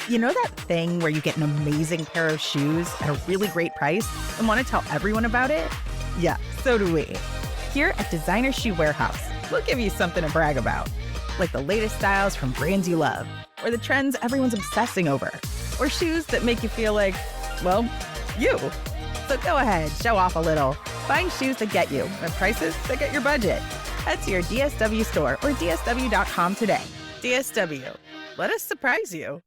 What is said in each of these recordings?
You know that thing where you get an amazing pair of shoes at a really great price and want to tell everyone about it? Yeah, so do we. Here at Designer Shoe Warehouse, we'll give you something to brag about, like the latest styles from brands you love, or the trends everyone's obsessing over, or shoes that make you feel like, well, you. So go ahead, show off a little. Find shoes that get you at prices that get your budget. Head to your DSW store or dsw.com today. DSW, let us surprise you.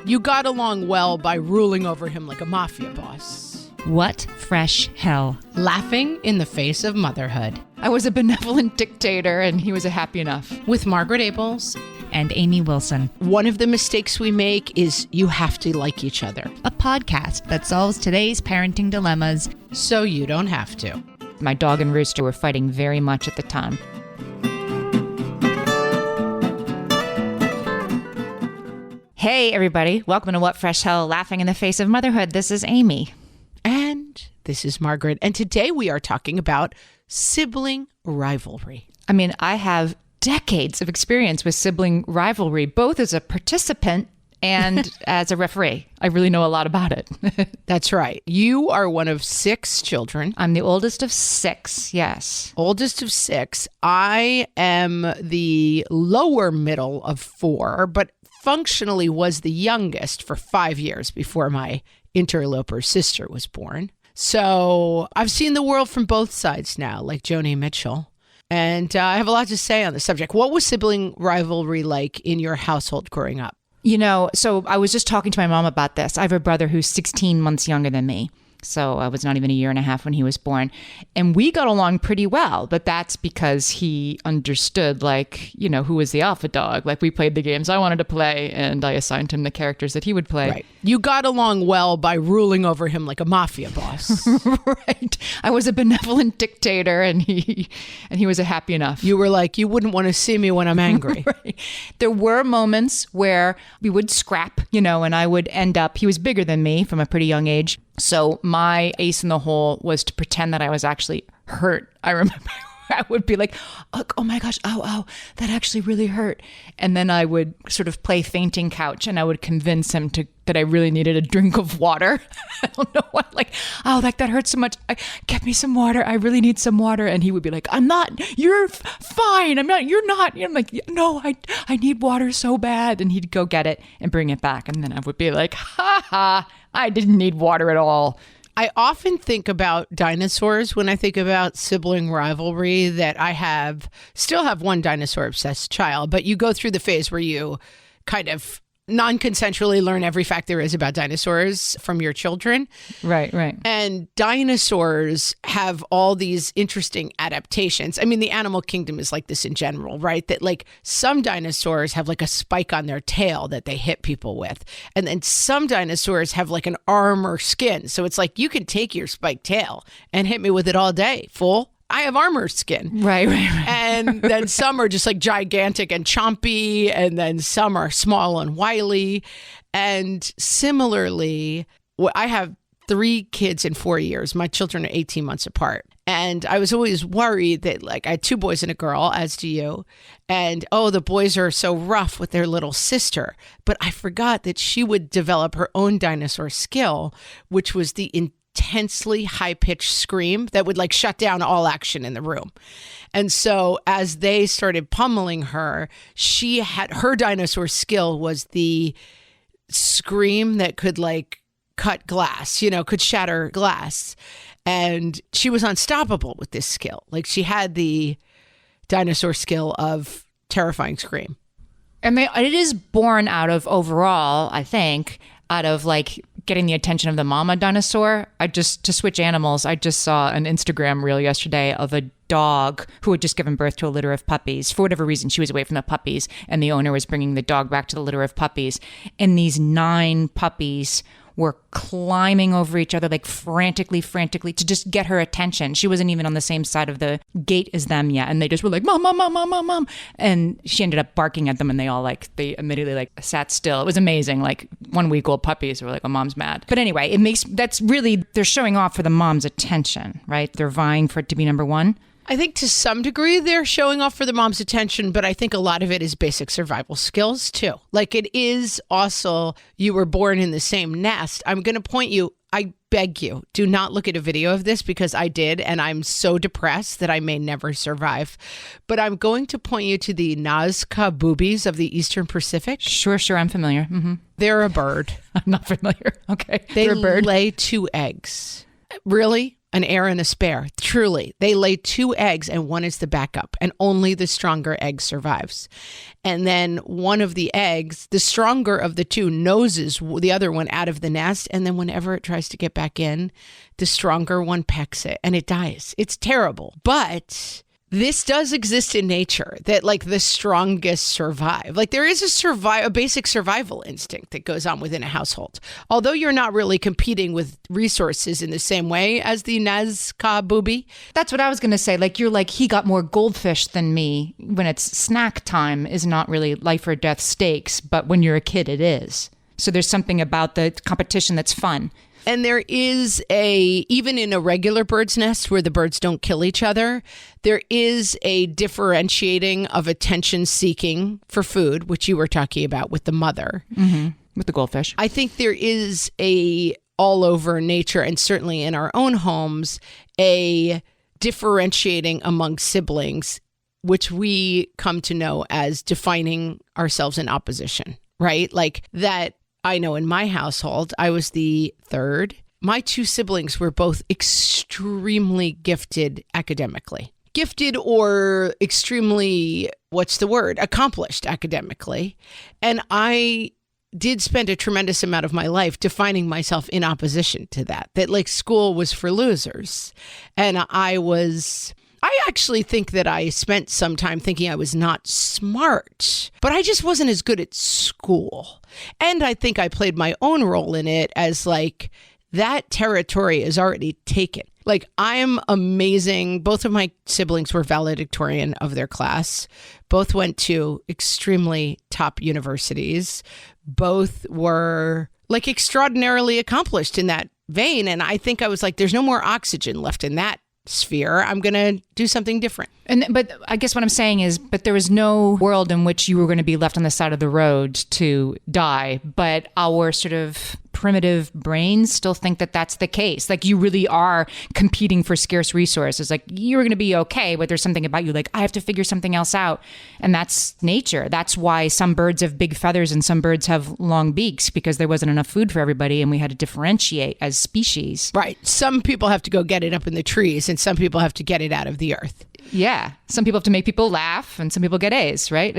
You got along well by ruling over him like a mafia boss. What fresh hell? Laughing in the face of motherhood. I was a benevolent dictator and he was a happy enough. With Margaret Abels and Amy Wilson. One of the mistakes we make is you have to like each other. A podcast that solves today's parenting dilemmas so you don't have to. My dog and Rooster were fighting very much at the time. Hey, everybody. Welcome to What Fresh Hell, Laughing in the Face of Motherhood. This is Amy. And this is Margaret. And today we are talking about sibling rivalry. I mean, I have decades of experience with sibling rivalry, both as a participant and as a referee. I really know a lot about it. That's right. You are one of 6 children. I'm the oldest of 6, yes. Oldest of 6. I am the lower middle of 4, but functionally was the youngest for 5 years before my interloper sister was born. So I've seen the world from both sides now, like Joni Mitchell. And I have a lot to say on the subject. What was sibling rivalry like in your household growing up? You know, so I was just talking to my mom about this. I have a brother who's 16 months younger than me. So I was not even a year and a half when he was born. And we got along pretty well, but that's because he understood, like, you know, who was the alpha dog. Like, we played the games I wanted to play, and I assigned him the characters that he would play. Right. You got along well by ruling over him like a mafia boss. Right. I was a benevolent dictator, and he was a happy enough. You were like, you wouldn't want to see me when I'm angry. Right. There were moments where we would scrap, you know, and I would end up, he was bigger than me from a pretty young age. So my ace in the hole was to pretend that I was actually hurt. I remember I would be like, oh my gosh, oh, that actually really hurt. And then I would sort of play fainting couch and I would convince him that I really needed a drink of water. I don't know what, like, oh, like that hurts so much. Get me some water. I really need some water. And he would be like, I'm not, you're fine. I'm not, you're not. I'm like, no, I need water so bad. And he'd go get it and bring it back. And then I would be like, ha, I didn't need water at all. I often think about dinosaurs when I think about sibling rivalry, that I still have one dinosaur obsessed child, but you go through the phase where you kind of non-consensually learn every fact there is about dinosaurs from your children. Right. And dinosaurs have all these interesting adaptations. I mean, the animal kingdom is like this in general, right? That like some dinosaurs have like a spike on their tail that they hit people with. And then some dinosaurs have like an arm or skin. So it's like, you can take your spiked tail and hit me with it all day, fool. I have armor skin. Right. And then some are just like gigantic and chompy, and then some are small and wily. And similarly, I have 3 kids in 4 years. My children are 18 months apart. And I was always worried that, like, I had 2 boys and a girl, as do you. And, the boys are so rough with their little sister. But I forgot that she would develop her own dinosaur skill, which was the intensely high-pitched scream that would like shut down all action in the room. And so as they started pummeling her, her dinosaur skill was the scream that could like cut glass, could shatter glass. And she was unstoppable with this skill. Like, she had the dinosaur skill of terrifying scream. And it is born out of overall, I think, out of like getting the attention of the mama dinosaur. To switch animals, I just saw an Instagram reel yesterday of a dog who had just given birth to a litter of puppies. For whatever reason, she was away from the puppies, and the owner was bringing the dog back to the litter of puppies. And these 9 puppies were climbing over each other, like frantically to just get her attention. She wasn't even on the same side of the gate as them yet. And they just were like, mom, mom, mom, mom, mom, mom. And she ended up barking at them, and they immediately sat still. It was amazing. Like 1 week old puppies were like, oh, mom's mad. But anyway, that's really, they're showing off for the mom's attention, right? They're vying for it to be number one. I think to some degree they're showing off for the mom's attention, but I think a lot of it is basic survival skills too. Like it is also, you were born in the same nest. I'm going to point you, I beg you, do not look at a video of this because I did, and I'm so depressed that I may never survive. But I'm going to point you to the Nazca boobies of the Eastern Pacific. Sure, I'm familiar. Mm-hmm. They're a bird. I'm not familiar. Okay. They They're a bird. lay 2 eggs. Really? An heir and a spare. Truly. They lay 2 eggs and one is the backup, and only the stronger egg survives. And then one of the eggs, the stronger of the 2, noses the other one out of the nest. And then whenever it tries to get back in, the stronger one pecks it and it dies. It's terrible. But this does exist in nature, that like the strongest survive. Like there is a basic survival instinct that goes on within a household. Although you're not really competing with resources in the same way as the Nazca booby. That's what I was going to say. Like, you're like, he got more goldfish than me. When it's snack time is not really life or death stakes, but when you're a kid, it is. So there's something about the competition that's fun. And there is even in a regular bird's nest where the birds don't kill each other, there is a differentiating of attention seeking for food, which you were talking about with the mother. Mm-hmm. With the goldfish. I think there is all over nature, and certainly in our own homes, a differentiating among siblings, which we come to know as defining ourselves in opposition, right? Like that. I know in my household, I was the third. My 2 siblings were both extremely gifted academically. Gifted or extremely, accomplished academically. And I did spend a tremendous amount of my life defining myself in opposition to that like school was for losers. And I actually think that I spent some time thinking I was not smart, but I just wasn't as good at school. And I think I played my own role in it as like, that territory is already taken. Like, I am amazing. Both of my siblings were valedictorian of their class. Both went to extremely top universities. Both were like extraordinarily accomplished in that vein. And I think I was like, there's no more oxygen left in that sphere. I'm going to do something different. But I guess what I'm saying is, but there was no world in which you were going to be left on the side of the road to die. But our sort of primitive brains still think that that's the case. Like, you really are competing for scarce resources. Like, you're going to be okay, but there's something about you like, I have to figure something else out. And that's nature. That's why some birds have big feathers and some birds have long beaks, because there wasn't enough food for everybody and we had to differentiate as species. Right. Some people have to go get it up in the trees and some people have to get it out of the earth. Yeah. Some people have to make people laugh and some people get A's, right?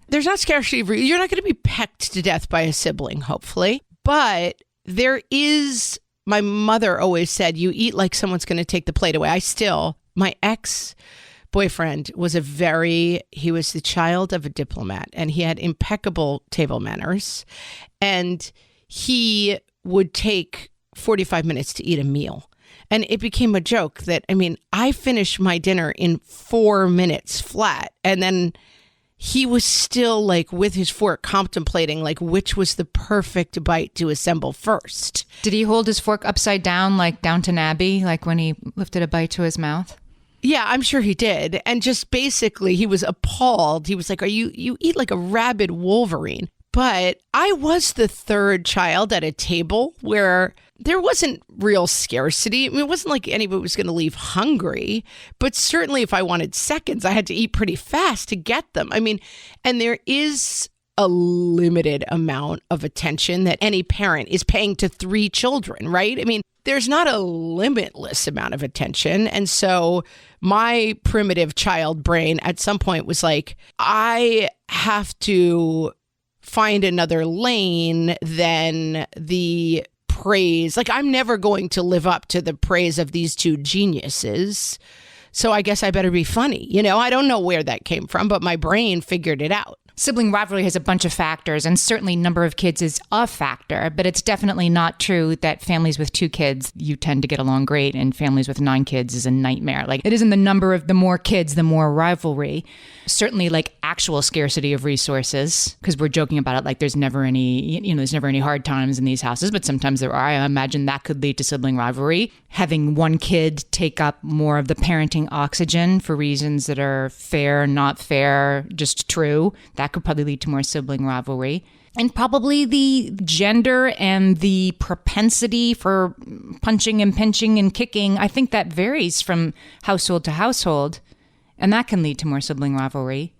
There's not scarcity of you're not going to be pecked to death by a sibling, hopefully. But there is, my mother always said, you eat like someone's going to take the plate away. My ex-boyfriend was he was the child of a diplomat, and he had impeccable table manners. And he would take 45 minutes to eat a meal. And it became a joke that, I finished my dinner in 4 minutes flat. And then he was still like with his fork contemplating like which was the perfect bite to assemble first. Did he hold his fork upside down like Downton Abbey, like when he lifted a bite to his mouth? Yeah, I'm sure he did. And just basically he was appalled. He was like, you eat like a rabid Wolverine. But I was the third child at a table where there wasn't real scarcity. It wasn't like anybody was going to leave hungry, but certainly if I wanted seconds, I had to eat pretty fast to get them. And there is a limited amount of attention that any parent is paying to 3 children, right? There's not a limitless amount of attention. And so my primitive child brain at some point was like, I have to find another lane than the praise. Like, I'm never going to live up to the praise of these 2 geniuses. So I guess I better be funny. I don't know where that came from, but my brain figured it out. sibling rivalry has a bunch of factors, and certainly number of kids is a factor, but it's definitely not true that families with 2 kids, you tend to get along great, and families with 9 kids is a nightmare. Like, it isn't the number of the more kids, the more rivalry. Certainly, like, actual scarcity of resources, because we're joking about it like there's never any, there's never any hard times in these houses, but sometimes there are. I imagine that could lead to sibling rivalry. Having one kid take up more of the parenting oxygen for reasons that are fair, not fair, just true, that could probably lead to more sibling rivalry. And probably the gender and the propensity for punching and pinching and kicking, I think that varies from household to household. And that can lead to more sibling rivalry.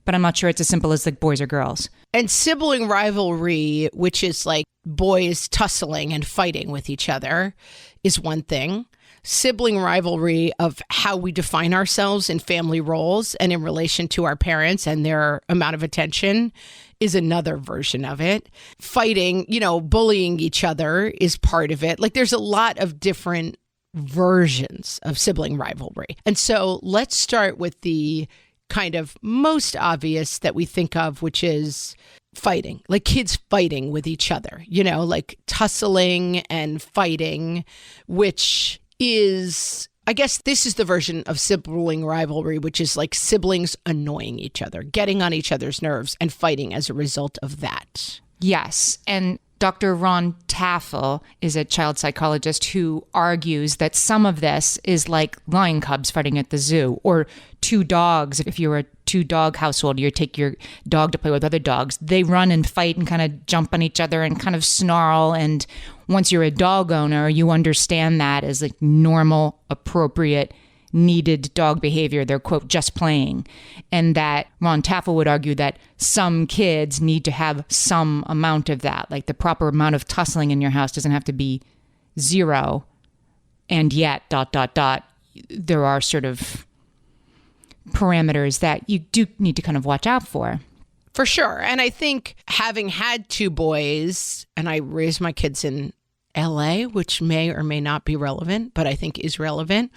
But I'm not sure it's as simple as like boys or girls. And sibling rivalry, which is like boys tussling and fighting with each other, is one thing. Sibling rivalry of how we define ourselves in family roles and in relation to our parents and their amount of attention is another version of it. Fighting, bullying each other is part of it. Like, there's a lot of different versions of sibling rivalry. And so let's start with the kind of most obvious that we think of, which is fighting, like kids fighting with each other, like tussling and fighting, which is, I guess this is the version of sibling rivalry, which is like siblings annoying each other, getting on each other's nerves and fighting as a result of that. Yes. And Dr. Ron Taffel is a child psychologist who argues that some of this is like lion cubs fighting at the zoo, or 2 dogs. If you're a 2-dog household, you take your dog to play with other dogs. They run and fight and kind of jump on each other and kind of snarl. And once you're a dog owner, you understand that as like normal, appropriate, needed dog behavior. They're, quote, just playing. And that Ron Taffel would argue that some kids need to have some amount of that. Like, the proper amount of tussling in your house doesn't have to be 0. And yet, ... there are sort of parameters that you do need to kind of watch out for. For sure. And I think having had 2 boys, and I raised my kids in LA, which may or may not be relevant, but I think is relevant,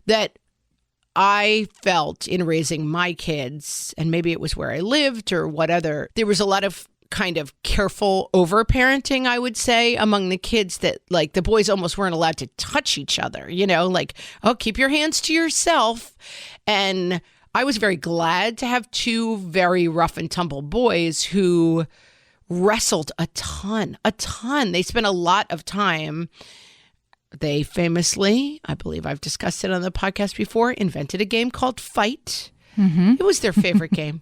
that I felt in raising my kids, and maybe it was where I lived or whatever, there was a lot of kind of careful over-parenting, I would say, among the kids, that like the boys almost weren't allowed to touch each other, like, oh, keep your hands to yourself. And I was very glad to have 2 very rough and tumble boys who wrestled a ton. They spent a lot of time. They famously, I believe I've discussed it on the podcast before, invented a game called Fight. Mm-hmm. It was their favorite game.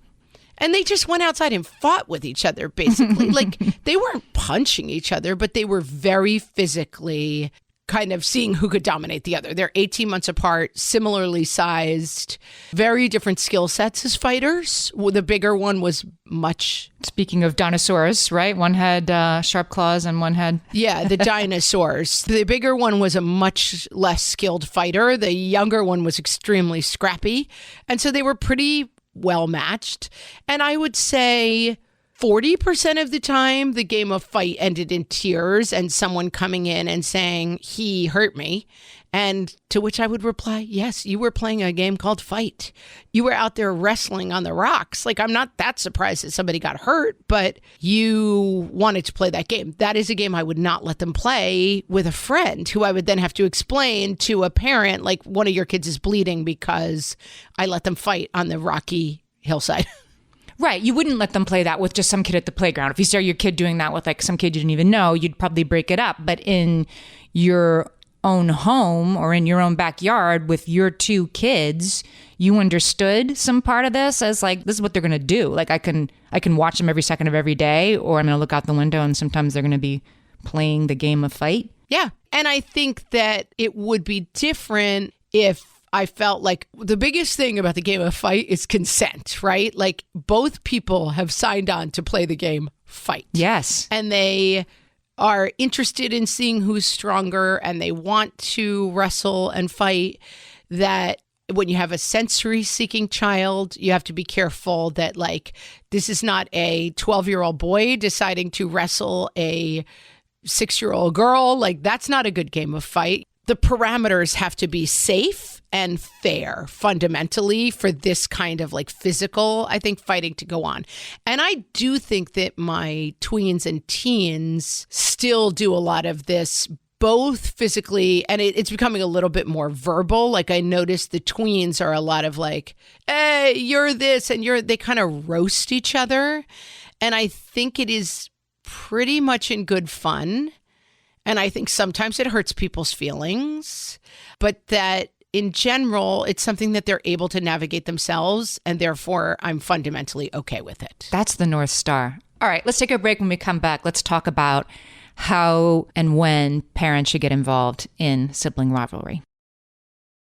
And they just went outside and fought with each other, basically. Like, they weren't punching each other, but they were very physically kind of seeing who could dominate the other. They're 18 months apart, similarly sized, very different skill sets as fighters. The bigger one was much... Speaking of dinosaurs, right? One had sharp claws and one had... Yeah, the dinosaurs. The bigger one was a much less skilled fighter. The younger one was extremely scrappy. And so they were pretty well matched. And I would say 40% of the time, the game of fight ended in tears and someone coming in and saying, he hurt me. And to which I would reply, yes, you were playing a game called Fight. You were out there wrestling on the rocks. Like, I'm not that surprised that somebody got hurt, but you wanted to play that game. That is a game I would not let them play with a friend who I would then have to explain to a parent, like, one of your kids is bleeding because I let them fight on the rocky hillside. Right. You wouldn't let them play that with just some kid at the playground. If you saw your kid doing that with like some kid you didn't even know, you'd probably break it up. But in your own home or in your own backyard with your 2 kids, you understood some part of this as like, this is what they're going to do. Like, I can watch them every second of every day, or I'm going to look out the window and sometimes they're going to be playing the game of Fight. Yeah. And I think that it would be different if I felt like the biggest thing about the game of Fight is consent, right? Like, both people have signed on to play the game Fight. Yes. And they are interested in seeing who's stronger and they want to wrestle and fight. That when you have a sensory seeking child, you have to be careful that, like, this is not a 12-year-old boy deciding to wrestle a 6-year-old girl. Like, that's not a good game of Fight. the parameters have to be safe and fair fundamentally for this kind of like physical, I think, fighting to go on. And I do think that my tweens and teens still do a lot of this, both physically, and it's becoming a little bit more verbal. Like I noticed the tweens are a lot of like, hey, you're this and they kind of roast each other. And I think it is pretty much in good fun. And I think sometimes it hurts people's feelings, but that in general, it's something that they're able to navigate themselves. And therefore, I'm fundamentally okay with it. That's the North Star. All right, let's take a break. When we come back, let's talk about how and when parents should get involved in sibling rivalry.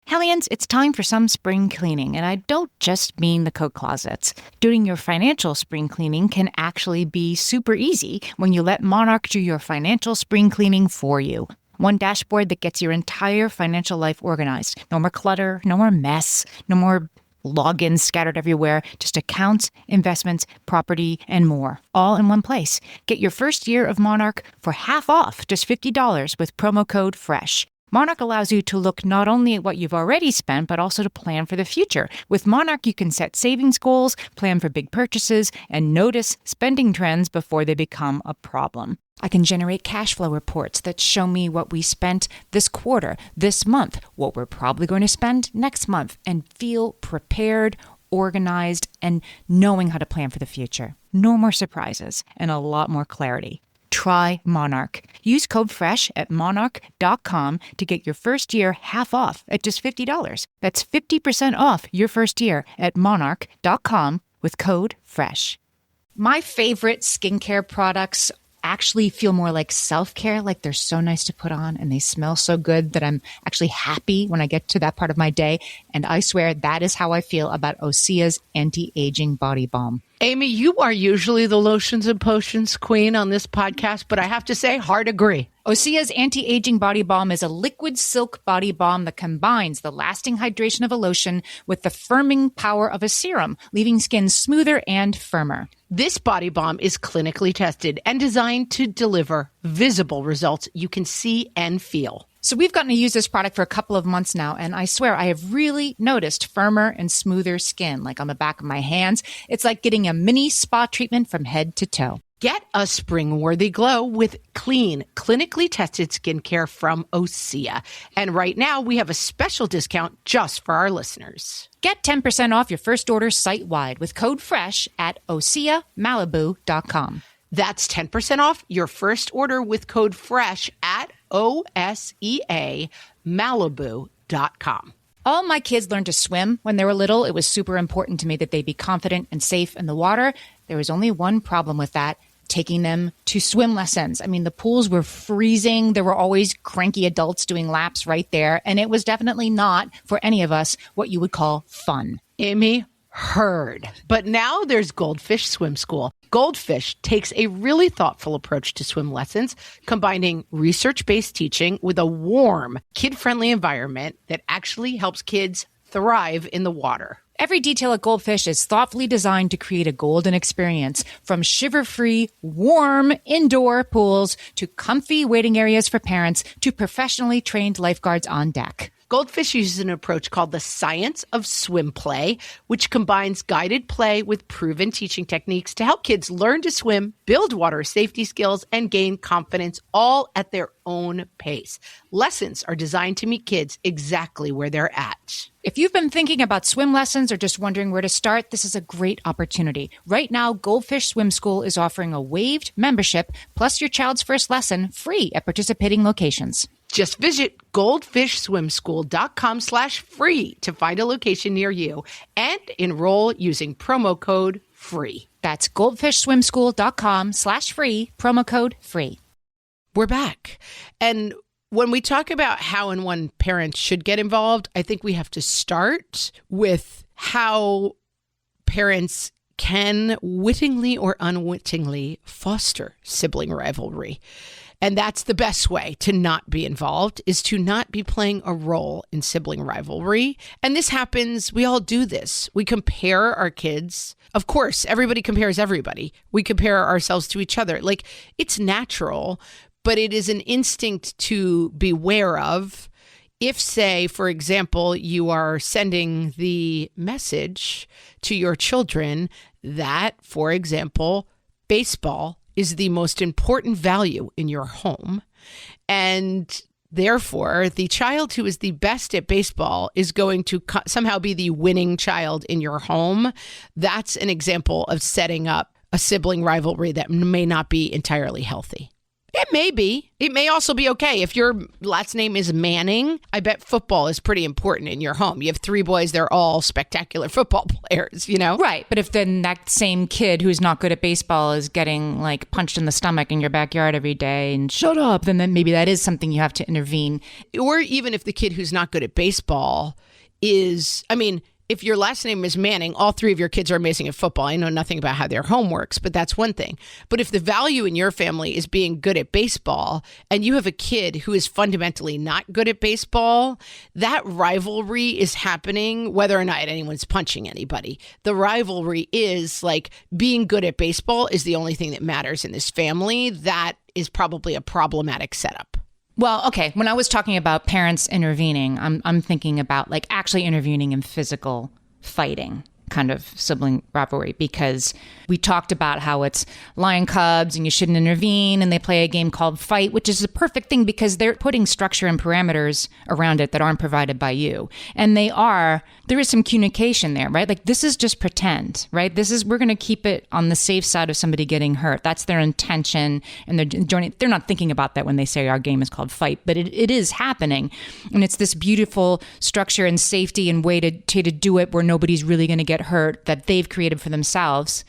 Hellions, it's time for some spring cleaning, and I don't just mean the coat closets. Doing your financial spring cleaning can actually be super easy when you let Monarch do your financial spring cleaning for you. One dashboard that gets your entire financial life organized. No more clutter, no more mess, no more logins scattered everywhere, just accounts, investments, property, and more, all in one place. Get your first year of Monarch for half off, just $50 with promo code FRESH. Monarch allows you to look not only at what you've already spent, but also to plan for the future. With Monarch, you can set savings goals, plan for big purchases, and notice spending trends before they become a problem. I can generate cash flow reports that show me what we spent this quarter, this month, what we're probably going to spend next month, and feel prepared, organized, and knowing how to plan for the future. No more surprises and a lot more clarity. Try Monarch. Use code FRESH at monarch.com to get your first year half off at just $50. That's 50% off your first year at monarch.com with code FRESH. My favorite skincare products actually feel more like self-care, like they're so nice to put on and they smell so good that I'm actually happy when I get to that part of my day. And I swear that is how I feel about Osea's anti-aging body balm. Amy, you are usually the lotions and potions queen on this podcast, but I have to say, hard agree. Osea's anti-aging body balm is a liquid silk body balm that combines the lasting hydration of a lotion with the firming power of a serum, leaving skin smoother and firmer. This body balm is clinically tested and designed to deliver visible results you can see and feel. So we've gotten to use this product for a couple of months now, and I swear I have really noticed firmer and smoother skin, like on the back of my hands. It's like getting a mini spa treatment from head to toe. Get a spring-worthy glow with clean, clinically tested skincare from Osea. And right now, we have a special discount just for our listeners. Get 10% off your first order site-wide with code FRESH at OseaMalibu.com. That's 10% off your first order with code FRESH at OSEAMalibu.com. All my kids learned to swim when they were little. It was super important to me that they be confident and safe in the water. There was only one problem with that: taking them to swim lessons. I mean, the pools were freezing. There were always cranky adults doing laps right there. And it was definitely not, for any of us, what you would call fun. Amy, heard. But now there's Goldfish Swim School. Goldfish takes a really thoughtful approach to swim lessons, combining research-based teaching with a warm, kid-friendly environment that actually helps kids thrive in the water. Every detail at Goldfish is thoughtfully designed to create a golden experience, from shiver-free, warm indoor pools to comfy waiting areas for parents to professionally trained lifeguards on deck. Goldfish uses an approach called the science of swim play, which combines guided play with proven teaching techniques to help kids learn to swim, build water safety skills, and gain confidence, all at their own pace. Lessons are designed to meet kids exactly where they're at. If you've been thinking about swim lessons or just wondering where to start, this is a great opportunity. Right now, Goldfish Swim School is offering a waived membership plus your child's first lesson free at participating locations. Just visit goldfishswimschool.com/free to find a location near you and enroll using promo code FREE. That's goldfishswimschool.com/free, promo code FREE. We're back. And when we talk about how and when parents should get involved, I think we have to start with how parents can wittingly or unwittingly foster sibling rivalry. And that's the best way to not be involved, is to not be playing a role in sibling rivalry. And this happens, we all do this. We compare our kids. Of course, everybody compares everybody. We compare ourselves to each other. Like, it's natural, but it is an instinct to beware of, if, say, for example, you are sending the message to your children that, for example, baseball is the most important value in your home, and therefore the child who is the best at baseball is going to somehow be the winning child in your home, that's an example of setting up a sibling rivalry that may not be entirely healthy. It may be. It may also be okay. If your last name is Manning, I bet football is pretty important in your home. You have 3 boys, they're all spectacular football players, you know? Right. But if then that same kid who's not good at baseball is getting like punched in the stomach in your backyard every day and shut up, then maybe that is something you have to intervene. Or even if the kid who's not good at baseball is, if your last name is Manning, all 3 of your kids are amazing at football. I know nothing about how their home works, but that's one thing. But if the value in your family is being good at baseball and you have a kid who is fundamentally not good at baseball, that rivalry is happening whether or not anyone's punching anybody. The rivalry is like being good at baseball is the only thing that matters in this family. That is probably a problematic setup. Well, okay. When I was talking about parents intervening, I'm thinking about like actually intervening in physical fighting kind of sibling rivalry, because we talked about how it's lion cubs and you shouldn't intervene, and they play a game called fight, which is a perfect thing because they're putting structure and parameters around it that aren't provided by you. And there is some communication there, right? Like this is just pretend, right? We're going to keep it on the safe side of somebody getting hurt. That's their intention and their journey. They're not thinking about that when they say our game is called fight, but it is happening. And it's this beautiful structure and safety and way to do it where nobody's really going to get hurt that they've created for themselves.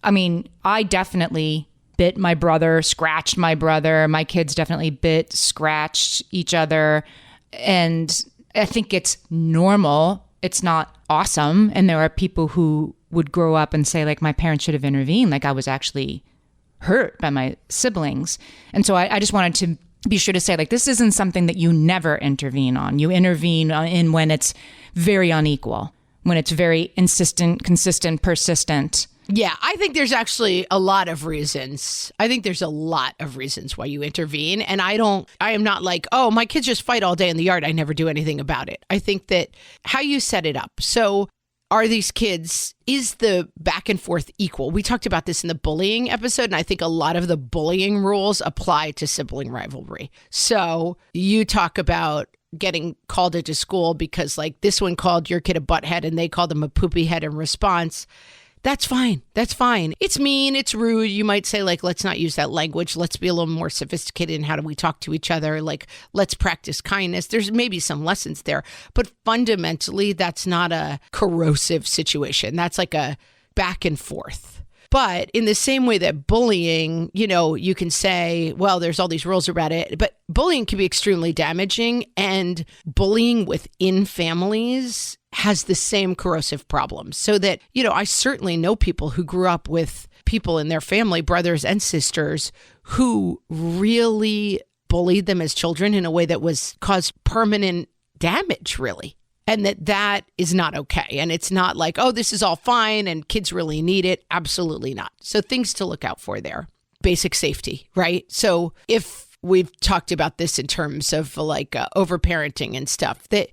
I definitely bit my brother, scratched my brother. My kids definitely bit, scratched each other. And I think it's normal. It's not awesome. And there are people who would grow up and say, like, my parents should have intervened. Like, I was actually hurt by my siblings. And so I just wanted to be sure to say, like, this isn't something that you never intervene on. You intervene in when it's very unequal, when it's very insistent, consistent, persistent. Yeah, I think there's actually a lot of reasons. I think there's a lot of reasons why you intervene. And I am not like, oh, my kids just fight all day in the yard, I never do anything about it. I think that how you set it up. So are these kids, is the back and forth equal? We talked about this in the bullying episode, and I think a lot of the bullying rules apply to sibling rivalry. So you talk about getting called into school because like this one called your kid a butthead and they called him a poopy head in response. That's fine. That's fine. It's mean. It's rude. You might say, like, let's not use that language. Let's be a little more sophisticated in how do we talk to each other. Like, let's practice kindness. There's maybe some lessons there. But fundamentally, that's not a corrosive situation. That's like a back and forth. But in the same way that bullying, you can say, well, there's all these rules about it. But bullying can be extremely damaging. And bullying within families has the same corrosive problems. So that, I certainly know people who grew up with people in their family, brothers and sisters, who really bullied them as children in a way that caused permanent damage, really. And that is not okay. And it's not like, oh, this is all fine and kids really need it. Absolutely not. So things to look out for there. Basic safety, right? So if we've talked about this in terms of like overparenting and stuff, that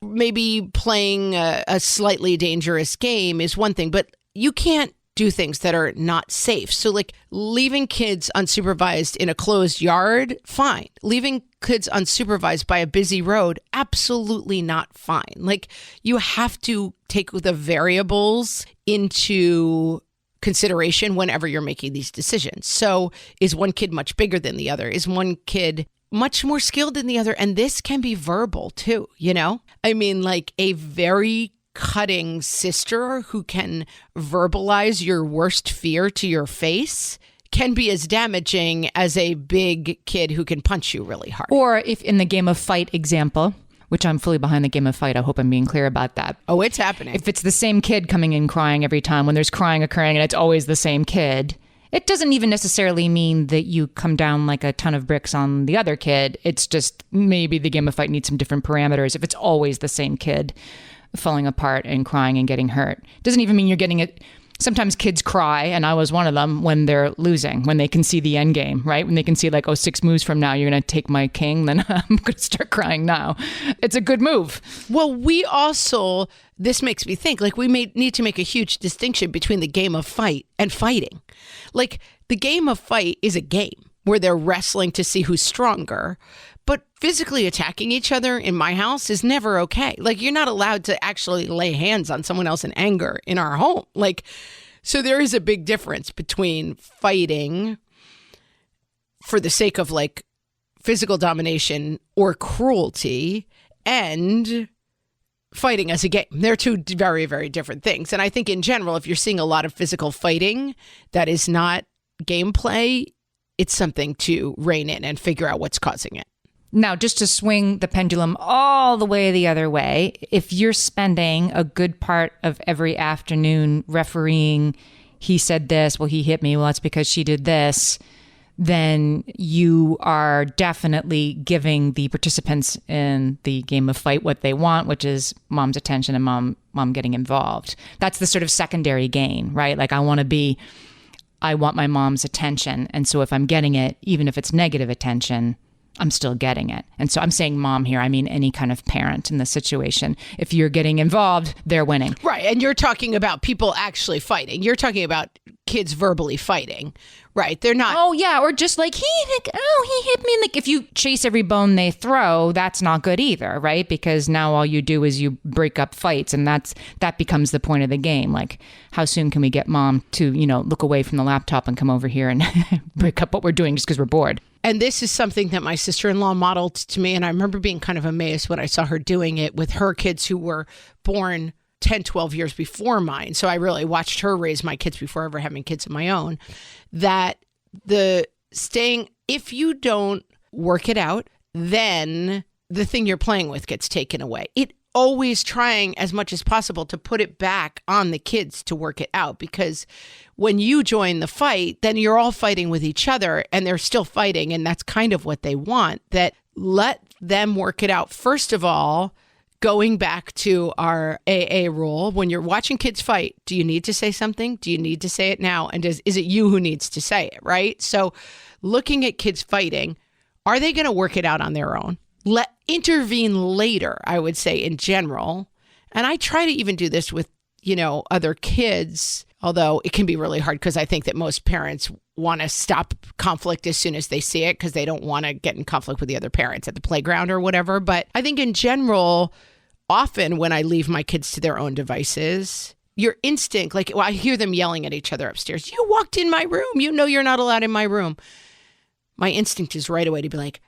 maybe playing a slightly dangerous game is one thing, but you can't do things that are not safe. So like leaving kids unsupervised in a closed yard, fine. Leaving kids unsupervised by a busy road, absolutely not fine. Like you have to take the variables into consideration whenever you're making these decisions. So is one kid much bigger than the other? Is one kid much more skilled than the other? And this can be verbal too, like a very cutting sister who can verbalize your worst fear to your face can be as damaging as a big kid who can punch you really hard. Or if in the game of fight example, which I'm fully behind the game of fight, I hope I'm being clear about that. Oh, it's happening. If it's the same kid coming in crying every time, when there's crying occurring and it's always the same kid, it doesn't even necessarily mean that you come down like a ton of bricks on the other kid. It's just maybe the game of fight needs some different parameters if it's always the same kid falling apart and crying and getting hurt. Doesn't even mean you're getting it sometimes kids cry, and I was one of them, when they're losing, when they can see the end game, right? When they can see like, oh, 6 moves from now, you're going to take my king, then I'm going to start crying now. It's a good move. Well, we also, this makes me think, like, we need to make a huge distinction between the game of fight and fighting. Like, the game of fight is a game where they're wrestling to see who's stronger. But physically attacking each other in my house is never okay. Like, you're not allowed to actually lay hands on someone else in anger in our home. Like, so there is a big difference between fighting for the sake of like physical domination or cruelty and fighting as a game. They're two very, very different things. And I think in general, if you're seeing a lot of physical fighting that is not gameplay, it's something to rein in and figure out what's causing it. Now, just to swing the pendulum all the way the other way, if you're spending a good part of every afternoon refereeing, he said this, well, he hit me, well, that's because she did this, then you are definitely giving the participants in the game of fight what they want, which is mom's attention and mom getting involved. That's the sort of secondary gain, right? Like, I want my mom's attention. And so if I'm getting it, even if it's negative attention, I'm still getting it. And so I'm saying mom here, I mean any kind of parent in the situation. If you're getting involved, they're winning. Right. And you're talking about people actually fighting. You're talking about kids verbally fighting. Right. They're not. Oh, yeah. Or just like, he hit me. Like, if you chase every bone they throw, that's not good either. Right. Because now all you do is you break up fights. And that becomes the point of the game. Like, how soon can we get mom to, look away from the laptop and come over here and break up what we're doing just because we're bored? And this is something that my sister-in-law modeled to me. And I remember being kind of amazed when I saw her doing it with her kids who were born 10, 12 years before mine. So I really watched her raise my kids before ever having kids of my own. That if you don't work it out, then the thing you're playing with gets taken away. It always trying as much as possible to put it back on the kids to work it out, because when you join the fight, then you're all fighting with each other and they're still fighting. And that's kind of what they want, that let them work it out. First of all, going back to our AA rule, when you're watching kids fight, do you need to say something? Do you need to say it now? And is it you who needs to say it, right? So looking at kids fighting, are they going to work it out on their own? Intervene later, I would say, in general. And I try to even do this with, other kids, although it can be really hard because I think that most parents want to stop conflict as soon as they see it because they don't want to get in conflict with the other parents at the playground or whatever. But I think in general, often when I leave my kids to their own devices, your instinct, I hear them yelling at each other upstairs. You walked in my room. You're not allowed in my room. My instinct is right away to be like,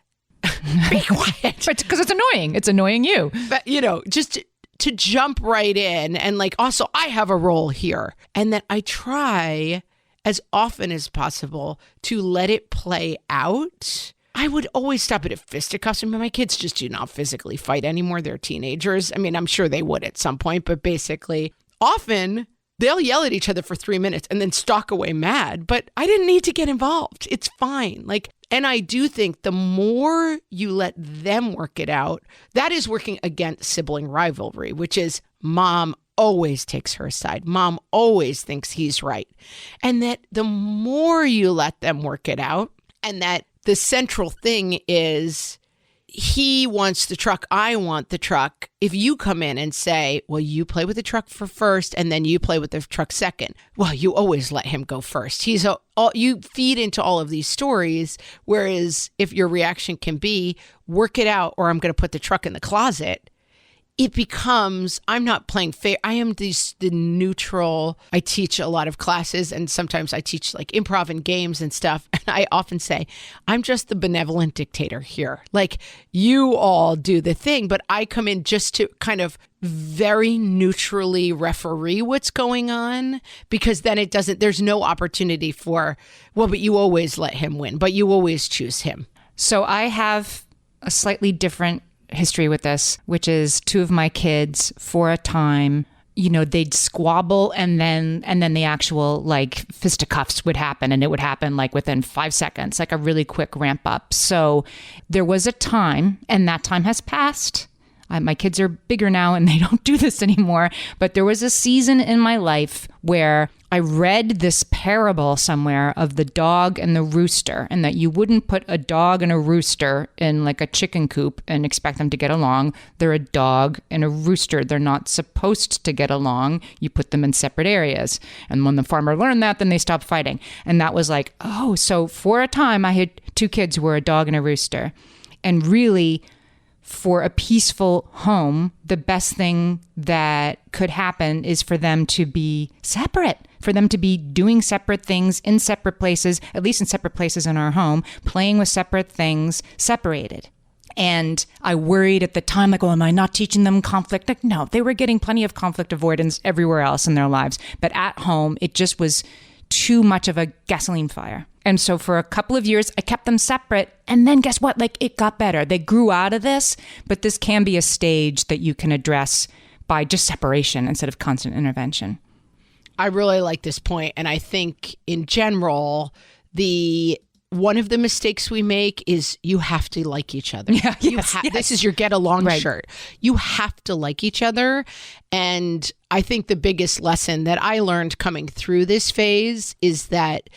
be quiet. But because it's annoying. It's annoying you. But, just to jump right in and also I have a role here. And that I try as often as possible to let it play out. I would always stop it at fisticuffs. I mean, my kids just do not physically fight anymore. They're teenagers. I mean, I'm sure they would at some point, but basically often they'll yell at each other for 3 minutes and then stalk away mad. But I didn't need to get involved. It's fine. And I do think the more you let them work it out, that is working against sibling rivalry, which is mom always takes her side. Mom always thinks he's right. And that the more you let them work it out, and that the central thing is he wants the truck, I want the truck. If you come in and say, well, you play with the truck for first and then you play with the truck second, well, you always let him go first. You feed into all of these stories. Whereas if your reaction can be, work it out or I'm going to put the truck in the closet, it becomes, I'm not playing fair. I am the neutral. I teach a lot of classes and sometimes I teach improv and games and stuff. And I often say, I'm just the benevolent dictator here. You all do the thing, but I come in just to kind of very neutrally referee what's going on, because then there's no opportunity for, well, but you always let him win, but you always choose him. So I have a slightly different history with this, which is 2 of my kids for a time, they'd squabble and then the actual fisticuffs would happen, and it would happen within 5 seconds, a really quick ramp up. So there was a time, and that time has passed. My kids are bigger now and they don't do this anymore, but there was a season in my life where I read this parable somewhere of the dog and the rooster, and that you wouldn't put a dog and a rooster in like a chicken coop and expect them to get along. They're a dog and a rooster. They're not supposed to get along. You put them in separate areas. And when the farmer learned that, then they stopped fighting. And that was like, oh, so for a time I had 2 kids who were a dog and a rooster. And really, for a peaceful home, the best thing that could happen is for them to be separate, for them to be doing separate things in separate places, at least in separate places in our home, playing with separate things, separated. And I worried at the time, like, oh, am I not teaching them conflict? Like, no, they were getting plenty of conflict avoidance everywhere else in their lives. But at home, it just was too much of a gasoline fire. And so for a couple of years, I kept them separate. And then guess what? Like, it got better. They grew out of this, but this can be a stage that you can address by just separation instead of constant intervention. I really like this point, and I think in general, one of the mistakes we make is you have to like each other. Yeah, yes. This is your get along Right. shirt. You have to like each other. And I think the biggest lesson that I learned coming through this phase is that,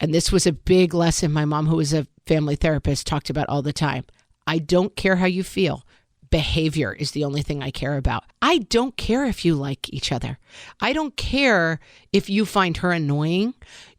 and this was a big lesson my mom, who was a family therapist, talked about all the time. I don't care how you feel. Behavior is the only thing I care about. I don't care if you like each other. I don't care if you find her annoying.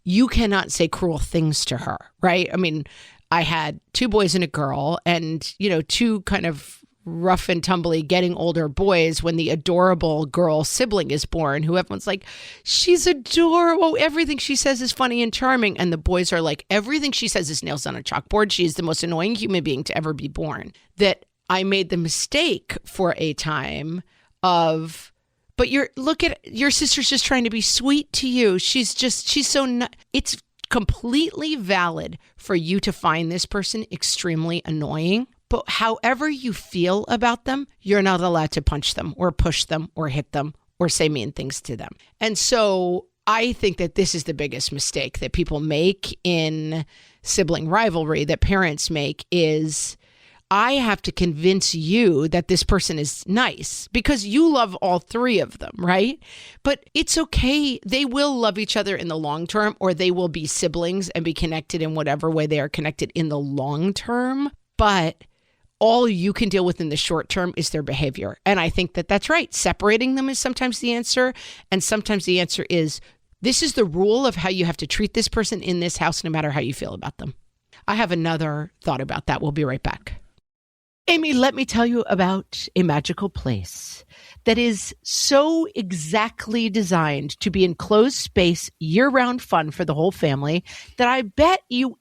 You cannot say cruel things to her, right? I mean, I had 2 boys and a girl, and, 2 kind of rough and tumbly getting older boys when the adorable girl sibling is born, who everyone's like, she's adorable. Everything she says is funny and charming. And the boys are like, everything she says is nails on a chalkboard. She is the most annoying human being to ever be born. That I made the mistake for a time of, but look at your sister's just trying to be sweet to you. She's so it's completely valid for you to find this person extremely annoying. But however you feel about them, you're not allowed to punch them or push them or hit them or say mean things to them. And so I think that this is the biggest mistake that people make in sibling rivalry, that parents make, is I have to convince you that this person is nice because you love all 3 of them, right? But it's okay. They will love each other in the long term, or they will be siblings and be connected in whatever way they are connected in the long term. But all you can deal with in the short term is their behavior. And I think that that's right. Separating them is sometimes the answer. And sometimes the answer is, this is the rule of how you have to treat this person in this house, no matter how you feel about them. I have another thought about that. We'll be right back. Amy, let me tell you about a magical place that is so exactly designed to be enclosed space, year-round fun for the whole family that I bet you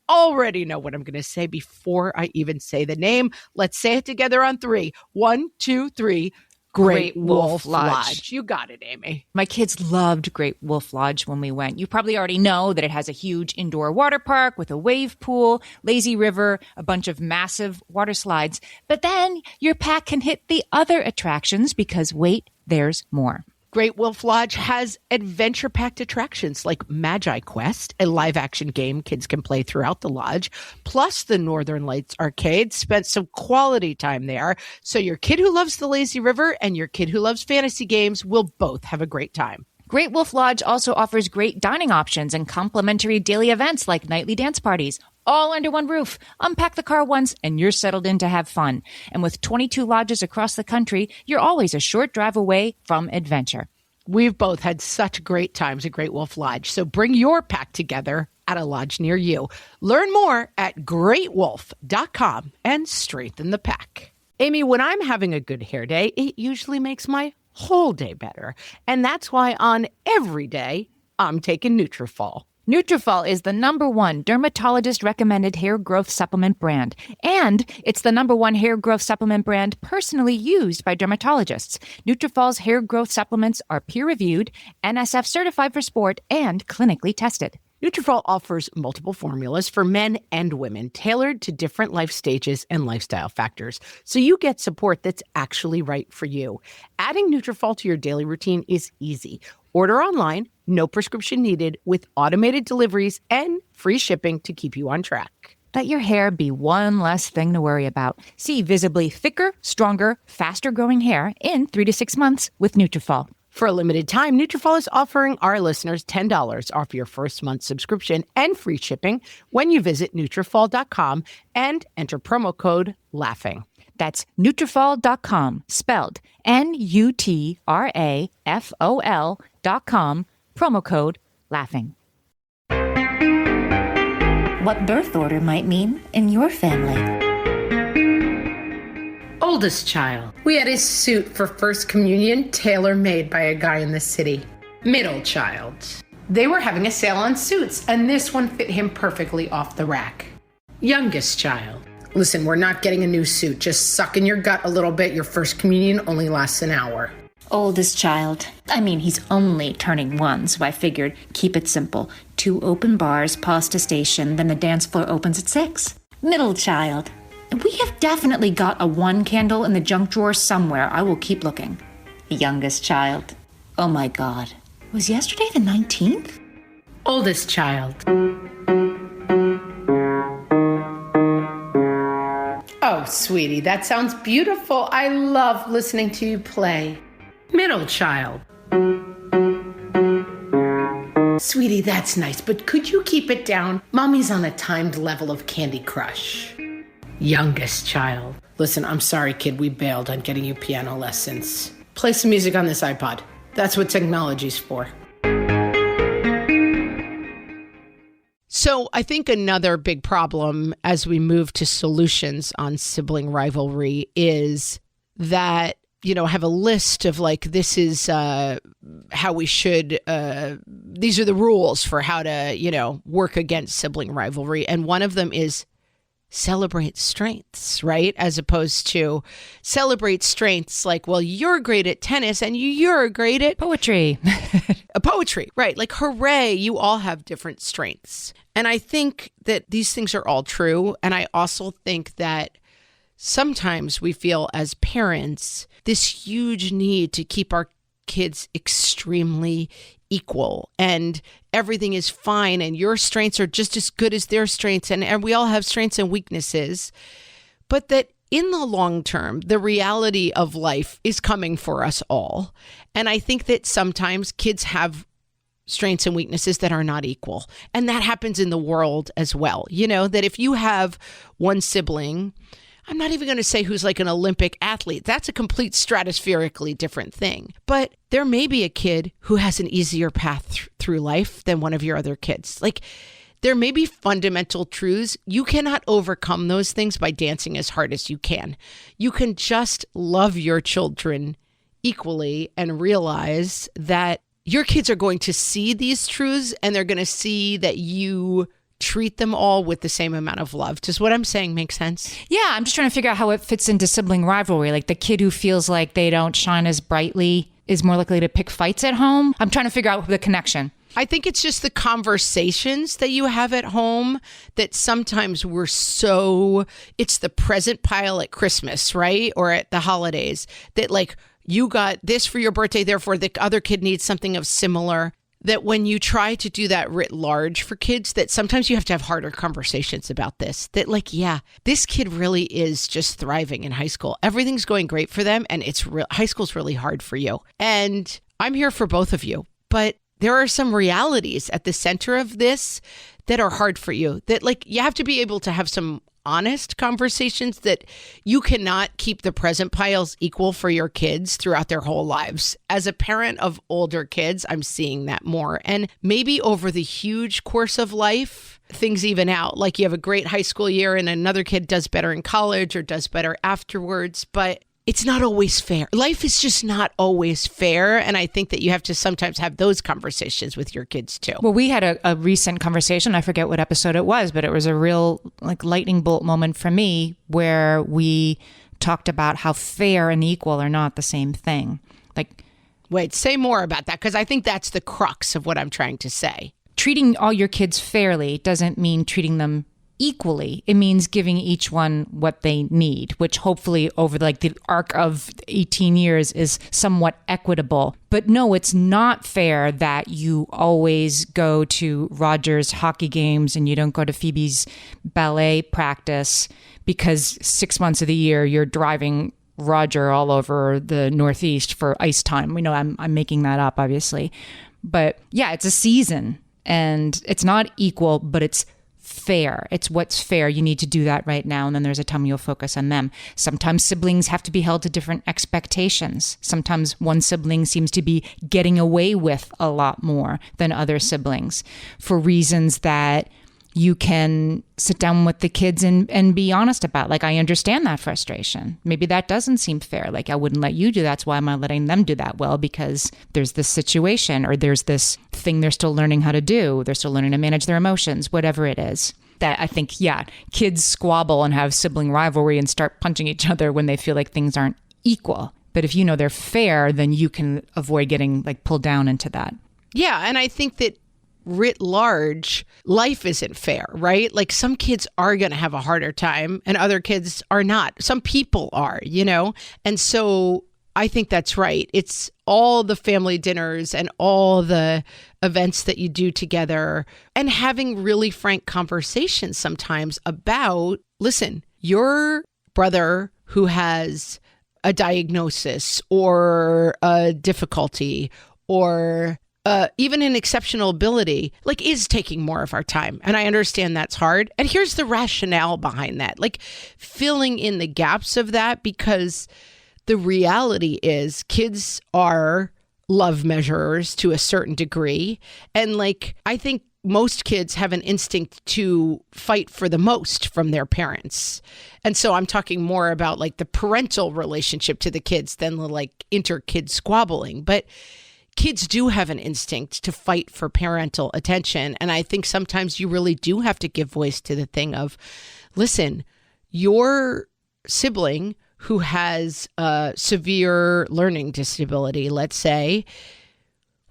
already know what I'm going to say before I even say the name. Let's say it together on 3. 1, 2, 3. Great Wolf Lodge. You got it, Amy. My kids loved Great Wolf Lodge when we went. You probably already know that it has a huge indoor water park with a wave pool, lazy river, a bunch of massive water slides. But then your pack can hit the other attractions because, wait, there's more. Great Wolf Lodge has adventure-packed attractions like Magi Quest, a live-action game kids can play throughout the lodge, plus the Northern Lights Arcade. Spent some quality time there, so your kid who loves the lazy river and your kid who loves fantasy games will both have a great time. Great Wolf Lodge also offers great dining options and complimentary daily events like nightly dance parties, all under one roof. Unpack the car once and you're settled in to have fun. And with 22 lodges across the country, you're always a short drive away from adventure. We've both had such great times at Great Wolf Lodge, so bring your pack together at a lodge near you. Learn more at greatwolf.com and strengthen the pack. Amy, when I'm having a good hair day, it usually makes my whole day better. And that's why on every day, I'm taking Nutrafol. Nutrafol is the #1 dermatologist-recommended hair growth supplement brand. And it's the #1 hair growth supplement brand personally used by dermatologists. Nutrafol's hair growth supplements are peer-reviewed, NSF certified for sport, and clinically tested. Nutrafol offers multiple formulas for men and women tailored to different life stages and lifestyle factors, so you get support that's actually right for you. Adding Nutrafol to your daily routine is easy. Order online, no prescription needed, with automated deliveries and free shipping to keep you on track. Let your hair be one less thing to worry about. See visibly thicker, stronger, faster-growing hair in 3 to 6 months with Nutrafol. For a limited time, Nutrafol is offering our listeners $10 off your first month subscription and free shipping when you visit Nutrafol.com and enter promo code LAUGHING. That's Nutrafol.com, spelled Nutrafol.com, promo code LAUGHING. What birth order might mean in your family. Oldest child. We had his suit for first communion tailor-made by a guy in the city. Middle child. They were having a sale on suits, and this one fit him perfectly off the rack. Youngest child. Listen, we're not getting a new suit. Just suck in your gut a little bit. Your first communion only lasts an hour. Oldest child. I mean, he's only turning 1, so I figured keep it simple. 2 open bars, pasta station, then the dance floor opens at 6. Middle child. We have definitely got a 1 candle in the junk drawer somewhere. I will keep looking. Youngest child. Oh my God. Was yesterday the 19th? Oldest child. Oh, sweetie, that sounds beautiful. I love listening to you play. Middle child. Sweetie, that's nice, but could you keep it down? Mommy's on a timed level of Candy Crush. Youngest child. Listen, I'm sorry, kid, we bailed on getting you piano lessons. Play some music on this iPod. That's what technology's for. So I think another big problem as we move to solutions on sibling rivalry is that, have a list of like, this is how we should, these are the rules for how to, work against sibling rivalry. And one of them is celebrate strengths, right? As opposed to celebrate strengths like, well, you're great at tennis and you're great at Poetry. Poetry, right? Like, hooray, you all have different strengths. And I think that these things are all true. And I also think that sometimes we feel as parents this huge need to keep our kids extremely equal and everything is fine and your strengths are just as good as their strengths and we all have strengths and weaknesses, but that in the long term, the reality of life is coming for us all. And I think that sometimes kids have strengths and weaknesses that are not equal. And that happens in the world as well. That if you have one sibling, I'm not even going to say who's like an Olympic athlete. That's a complete stratospherically different thing. But there may be a kid who has an easier path through life than one of your other kids. Like, there may be fundamental truths. You cannot overcome those things by dancing as hard as you can. You can just love your children equally and realize that your kids are going to see these truths and they're going to see that you treat them all with the same amount of love. Does what I'm saying make sense? Yeah, I'm just trying to figure out how it fits into sibling rivalry. Like the kid who feels like they don't shine as brightly is more likely to pick fights at home. I'm trying to figure out the connection. I think it's just the conversations that you have at home that sometimes it's the present pile at Christmas, right? Or at the holidays that like, you got this for your birthday, therefore the other kid needs something of similar. That when you try to do that writ large for kids, that sometimes you have to have harder conversations about this. That like, yeah, this kid really is just thriving in high school. Everything's going great for them. And high school's really hard for you. And I'm here for both of you. But there are some realities at the center of this that are hard for you. That like, you have to be able to have some honest conversations that you cannot keep the present piles equal for your kids throughout their whole lives. As a parent of older kids, I'm seeing that more. And maybe over the huge course of life, things even out. Like you have a great high school year and another kid does better in college or does better afterwards. But it's not always fair. Life is just not always fair. And I think that you have to sometimes have those conversations with your kids too. Well, we had a recent conversation. I forget what episode it was, but it was a real like lightning bolt moment for me where we talked about how fair and equal are not the same thing. Like, wait, say more about that, because I think that's the crux of what I'm trying to say. Treating all your kids fairly doesn't mean treating them equally. It means giving each one what they need, which hopefully over like the arc of 18 years is somewhat equitable. But no, it's not fair that you always go to Roger's hockey games and you don't go to Phoebe's ballet practice because 6 months of the year you're driving Roger all over the Northeast for ice time. I'm making that up, obviously. But yeah, it's a season and it's not equal, but it's fair. It's what's fair. You need to do that right now. And then there's a time you'll focus on them. Sometimes siblings have to be held to different expectations. Sometimes one sibling seems to be getting away with a lot more than other siblings for reasons that you can sit down with the kids and be honest about. Like, I understand that frustration. Maybe that doesn't seem fair. Like, I wouldn't let you do that. So why am I letting them do that? Well, because there's this situation or there's this thing they're still learning how to do. They're still learning to manage their emotions, whatever it is. That I think, yeah, kids squabble and have sibling rivalry and start punching each other when they feel like things aren't equal. But if you know they're fair, then you can avoid getting like pulled down into that. Yeah. And I think that writ large, life isn't fair, right? Like some kids are going to have a harder time and other kids are not. Some people are, And so I think that's right. It's all the family dinners and all the events that you do together and having really frank conversations sometimes about, listen, your brother who has a diagnosis or a difficulty or even an exceptional ability, like is taking more of our time. And I understand that's hard. And here's the rationale behind that, like filling in the gaps of that, because the reality is kids are love measurers to a certain degree. And like, I think most kids have an instinct to fight for the most from their parents. And so I'm talking more about like the parental relationship to the kids than the like inter-kid squabbling. But kids do have an instinct to fight for parental attention. And I think sometimes you really do have to give voice to the thing of, listen, your sibling who has a severe learning disability, let's say,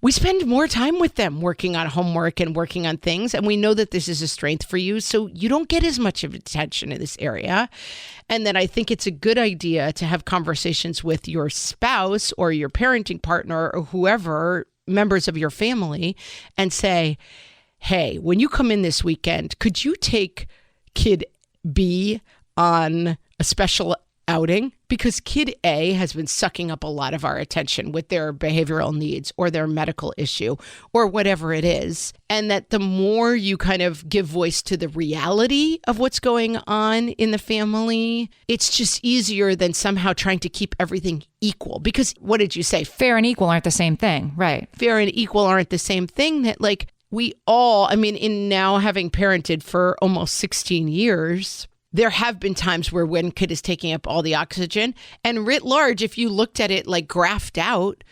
we spend more time with them working on homework and working on things. And we know that this is a strength for you. So you don't get as much of attention in this area. And then I think it's a good idea to have conversations with your spouse or your parenting partner or whoever, members of your family, and say, hey, when you come in this weekend, could you take kid B on a special outing? Because kid A has been sucking up a lot of our attention with their behavioral needs or their medical issue or whatever it is. And that the more you kind of give voice to the reality of what's going on in the family, it's just easier than somehow trying to keep everything equal. Because what did you say? Fair and equal aren't the same thing, right? Fair and equal aren't the same thing. That like we all, I mean, in now having parented for almost 16 years, there have been times where one kid is taking up all the oxygen. And writ large, if you looked at it like graphed out,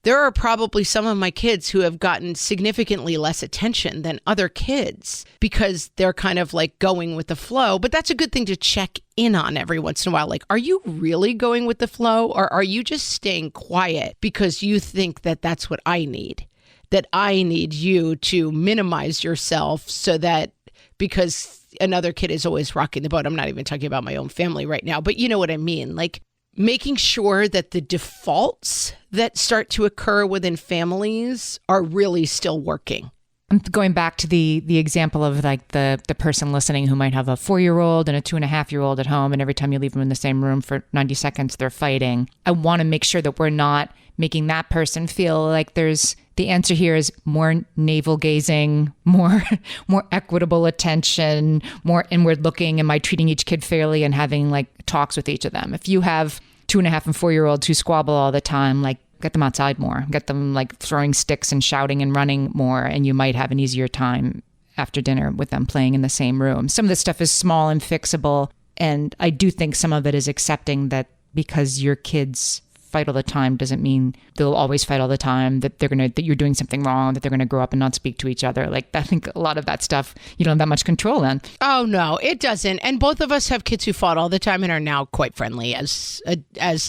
there are probably some of my kids who have gotten significantly less attention than other kids because they're kind of like going with the flow. But that's a good thing to check in on every once in a while. Like, are you really going with the flow or are you just staying quiet because you think that that's what I need? That I need you to minimize yourself so that because another kid is always rocking the boat. I'm not even talking about my own family right now, but you know what I mean? Like making sure that the defaults that start to occur within families are really still working. I'm going back to the example of like the person listening who might have a 4-year-old and a 2.5-year-old at home. And every time you leave them in the same room for 90 seconds, they're fighting. I want to make sure that we're not making that person feel like the answer here is more navel gazing, more equitable attention, more inward looking. Am I treating each kid fairly and having like talks with each of them? If you have 2.5 and 4-year-olds who squabble all the time, like get them outside more, get them like throwing sticks and shouting and running more, and you might have an easier time after dinner with them playing in the same room. Some of this stuff is small and fixable. And I do think some of it is accepting that because your kids fight all the time doesn't mean they'll always fight all the time, that you're doing something wrong, that they're going to grow up and not speak to each other. Like, I think a lot of that stuff you don't have that much control in. Oh no, it doesn't. And both of us have kids who fought all the time and are now quite friendly as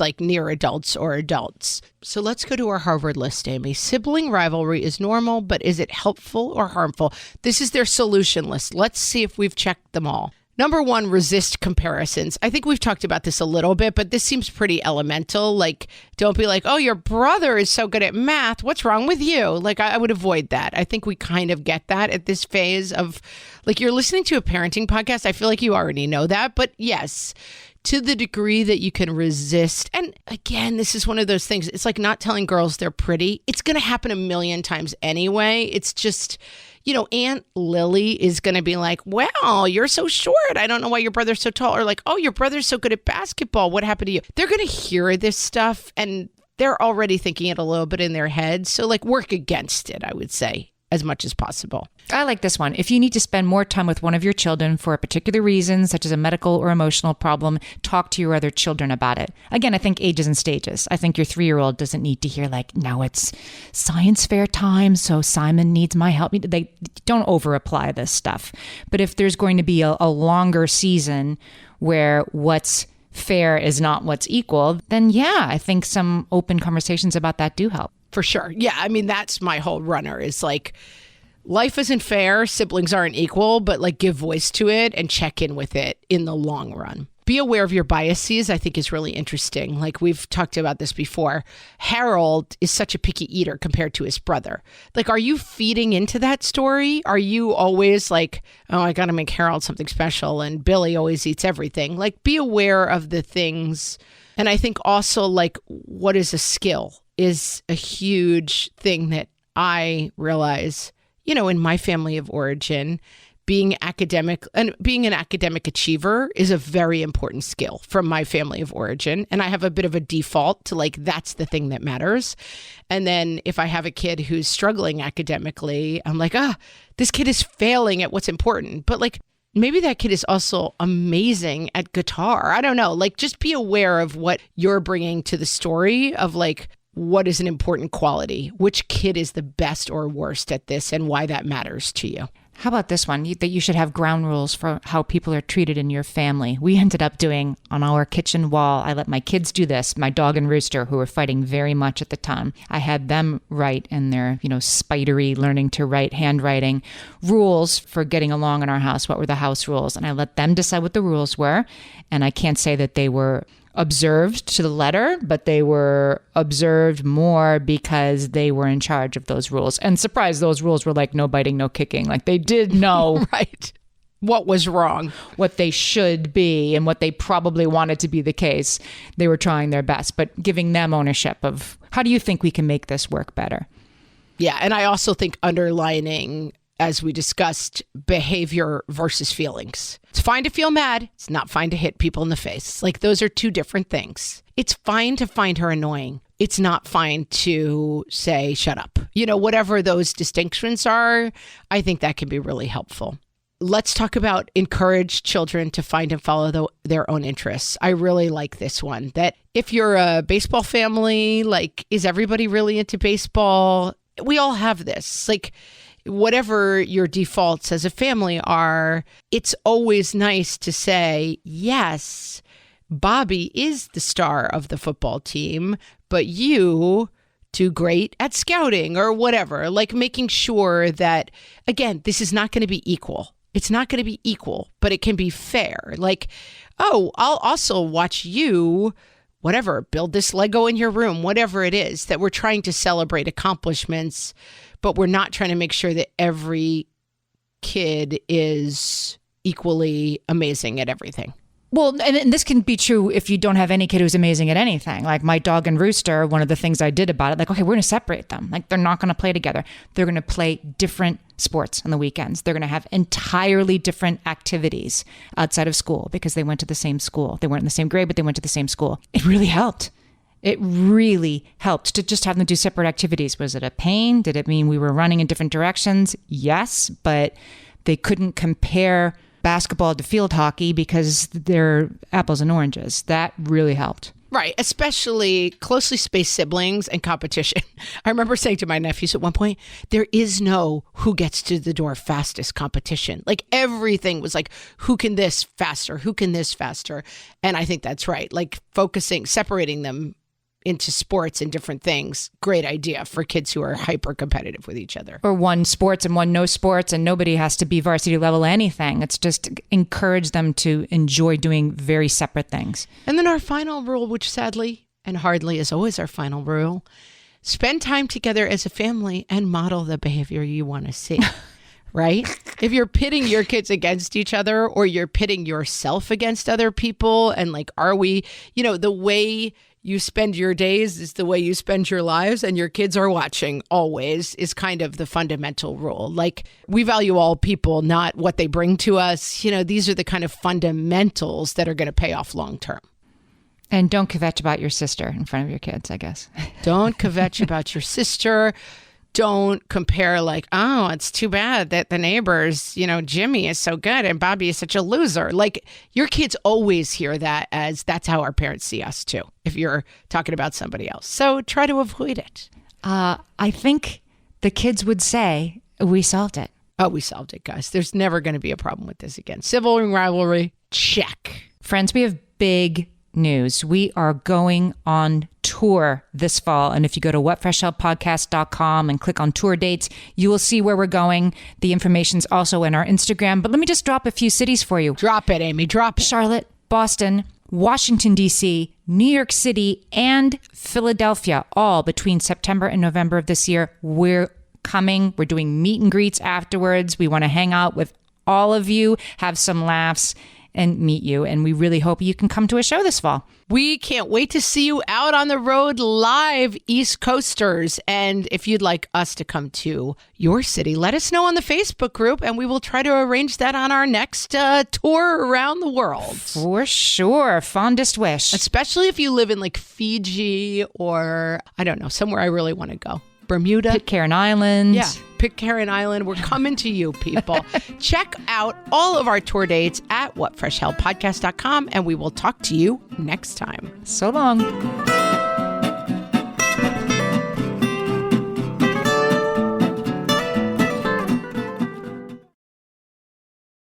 like near adults or adults. So let's go to our Harvard list, Amy. Sibling rivalry is normal, but is it helpful or harmful? This is their solution list. Let's see if we've checked them all. Number one, resist comparisons. I think we've talked about this a little bit, but this seems pretty elemental. Like, don't be like, oh, your brother is so good at math. What's wrong with you? Like, I would avoid that. I think we kind of get that at this phase of, like, you're listening to a parenting podcast. I feel like you already know that. But yes, to the degree that you can resist. And again, this is one of those things. It's like not telling girls they're pretty. It's going to happen a million times anyway. It's just, you know, Aunt Lily is going to be like, well, you're so short. I don't know why your brother's so tall. Or like, oh, your brother's so good at basketball. What happened to you? They're going to hear this stuff and they're already thinking it a little bit in their head. So like work against it, I would say, as much as possible. I like this one. If you need to spend more time with one of your children for a particular reason, such as a medical or emotional problem, talk to your other children about it. Again, I think ages and stages. I think your 3-year-old doesn't need to hear like, now it's science fair time, so Simon needs my help. They don't over apply this stuff. But if there's going to be a longer season where what's fair is not what's equal, then yeah, I think some open conversations about that do help. For sure. Yeah. I mean, that's my whole runner is like, life isn't fair. Siblings aren't equal, but like give voice to it and check in with it in the long run. Be aware of your biases, I think is really interesting. Like we've talked about this before. Harold is such a picky eater compared to his brother. Like, are you feeding into that story? Are you always like, oh, I got to make Harold something special and Billy always eats everything? Like, be aware of the things. And I think also like, what is a skill is a huge thing that I realize, you know, in my family of origin, being academic and being an academic achiever is a very important skill from my family of origin. And I have a bit of a default to like, that's the thing that matters. And then if I have a kid who's struggling academically, I'm like, this kid is failing at what's important. But like, maybe that kid is also amazing at guitar. I don't know. Like, just be aware of what you're bringing to the story of like, what is an important quality? Which kid is the best or worst at this and why that matters to you? How about this one, that you should have ground rules for how people are treated in your family? We ended up doing on our kitchen wall, I let my kids do this, my dog and rooster, who were fighting very much at the time. I had them write in their, spidery, learning to write handwriting, rules for getting along in our house. What were the house rules? And I let them decide what the rules were. And I can't say that they were observed to the letter, but they were observed more because they were in charge of those rules. And surprise, those rules were like no biting, no kicking. Like they did know right what was wrong, what they should be, and what they probably wanted to be the case. They were trying their best, but giving them ownership of how do you think we can make this work better? Yeah. And I also think underlining, as we discussed, behavior versus feelings. It's fine to feel mad. It's not fine to hit people in the face. Like those are two different things. It's fine to find her annoying. It's not fine to say, shut up. Whatever those distinctions are, I think that can be really helpful. Let's talk about encourage children to find and follow their own interests. I really like this one, that if you're a baseball family, like, is everybody really into baseball? We all have this. Like, whatever your defaults as a family are, it's always nice to say, yes, Bobby is the star of the football team, but you do great at scouting or whatever. Like making sure that, again, this is not going to be equal. It's not going to be equal, but it can be fair. Like, oh, I'll also watch you, whatever, build this Lego in your room, whatever it is, that we're trying to celebrate accomplishments, but we're not trying to make sure that every kid is equally amazing at everything. Well, and this can be true if you don't have any kid who's amazing at anything. Like my dog and rooster, one of the things I did about it, like, okay, we're going to separate them. Like they're not going to play together. They're going to play different sports on the weekends. They're going to have entirely different activities outside of school because they went to the same school. They weren't in the same grade, but they went to the same school. It really helped. It really helped to just have them do separate activities. Was it a pain? Did it mean we were running in different directions? Yes, but they couldn't compare basketball to field hockey because they're apples and oranges. That really helped. Right, especially closely spaced siblings and competition. I remember saying to my nephews at one point, there is no who gets to the door fastest competition. Like everything was like, who can this faster? Who can this faster? And I think that's right. Like separating them into sports and different things. Great idea for kids who are hyper competitive with each other. Or one sports and one no sports, and nobody has to be varsity level anything. It's just encourage them to enjoy doing very separate things. And then our final rule, which sadly and hardly is always our final rule, spend time together as a family and model the behavior you want to see. Right? If you're pitting your kids against each other, or you're pitting yourself against other people, and like, are we, the way you spend your days is the way you spend your lives, and your kids are watching always, is kind of the fundamental rule. Like, we value all people, not what they bring to us. These are the kind of fundamentals that are going to pay off long term. And don't kvetch about your sister in front of your kids, I guess. Don't kvetch about your sister. Don't compare like, oh, it's too bad that the neighbors, Jimmy is so good and Bobby is such a loser. Like, your kids always hear that as that's how our parents see us too, if you're talking about somebody else. So try to avoid it. I think the kids would say, we solved it. Oh, we solved it, guys. There's never going to be a problem with this again. Sibling rivalry, check. Friends, we have big news. We are going on tour this fall. And if you go to whatfreshhellpodcast.com and click on tour dates, you will see where we're going. The information's also in our Instagram. But let me just drop a few cities for you. Drop it, Amy. Drop it. Charlotte, Boston, Washington, D.C., New York City, and Philadelphia, all between September and November of this year. We're coming. We're doing meet and greets afterwards. We want to hang out with all of you, have some laughs, and meet you. And we really hope you can come to a show this fall. We can't wait to see you out on the road live, East Coasters. And if you'd like us to come to your city, let us know on the Facebook group, and we will try to arrange that on our next tour around the world. For sure. Fondest wish. Especially if you live in like Fiji or, I don't know, somewhere I really want to go. Bermuda. Pitcairn Island. Yeah, Pitcairn Island. We're coming to you, people. Check out all of our tour dates at whatfreshhellpodcast.com, and we will talk to you next time. So long.